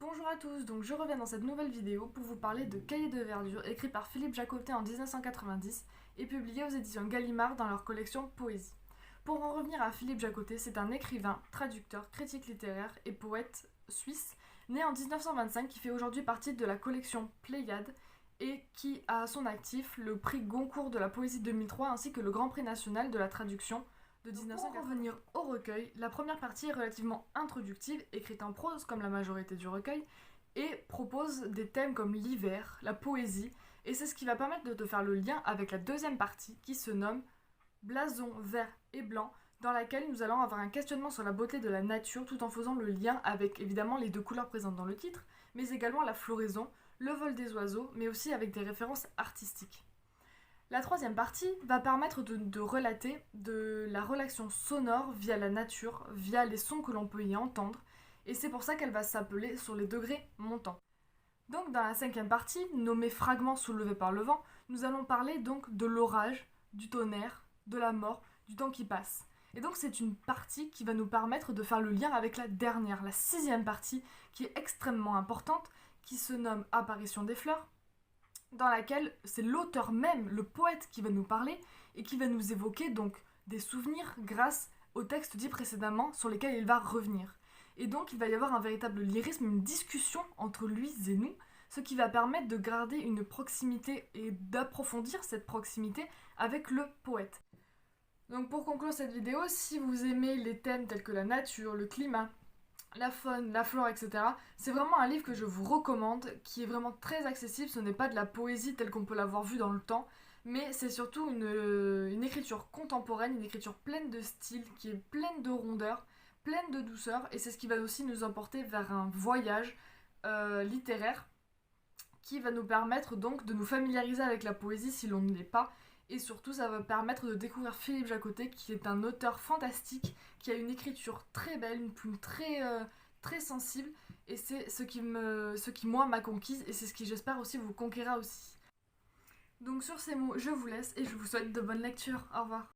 Bonjour à tous, donc je reviens dans cette nouvelle vidéo pour vous parler de Cahiers de verdure, écrit par Philippe Jacotet en 1990 et publié aux éditions Gallimard dans leur collection Poésie. Pour en revenir à Philippe Jacotet, c'est un écrivain, traducteur, critique littéraire et poète suisse, né en 1925 qui fait aujourd'hui partie de la collection Pléiade et qui a à son actif le prix Goncourt de la poésie 2003 ainsi que le Grand Prix national de la traduction de 1980. Pour revenir au recueil, la première partie est relativement introductive, écrite en prose comme la majorité du recueil, et propose des thèmes comme l'hiver, la poésie, et c'est ce qui va permettre de te faire le lien avec la deuxième partie qui se nomme Blason vert et blanc, dans laquelle nous allons avoir un questionnement sur la beauté de la nature tout en faisant le lien avec évidemment les deux couleurs présentes dans le titre, mais également la floraison, le vol des oiseaux, mais aussi avec des références artistiques. La troisième partie va permettre de relater de la relation sonore via la nature, via les sons que l'on peut y entendre, et c'est pour ça qu'elle va s'appeler sur les degrés montants. Donc dans la cinquième partie, nommée Fragments soulevés par le vent, nous allons parler donc de l'orage, du tonnerre, de la mort, du temps qui passe. Et donc c'est une partie qui va nous permettre de faire le lien avec la dernière, la sixième partie, qui est extrêmement importante, qui se nomme Apparition des fleurs, dans laquelle c'est l'auteur même, le poète, qui va nous parler et qui va nous évoquer donc des souvenirs grâce aux textes dits précédemment sur lesquels il va revenir. Et donc il va y avoir un véritable lyrisme, une discussion entre lui et nous, ce qui va permettre de garder une proximité et d'approfondir cette proximité avec le poète. Donc pour conclure cette vidéo, si vous aimez les thèmes tels que la nature, le climat, la faune, la flore, etc. C'est vraiment un livre que je vous recommande, qui est vraiment très accessible. Ce n'est pas de la poésie telle qu'on peut l'avoir vue dans le temps, mais c'est surtout une écriture contemporaine, une écriture pleine de style, qui est pleine de rondeur, pleine de douceur, et c'est ce qui va aussi nous emporter vers un voyage littéraire qui va nous permettre donc de nous familiariser avec la poésie si l'on ne l'est pas, et surtout ça va permettre de découvrir Philippe Jacotet qui est un auteur fantastique, qui a une écriture très belle, une plume très sensible, et c'est ce qui moi m'a conquise, et c'est ce qui j'espère aussi vous conquérera aussi. Donc sur ces mots, je vous laisse et je vous souhaite de bonnes lectures. Au revoir.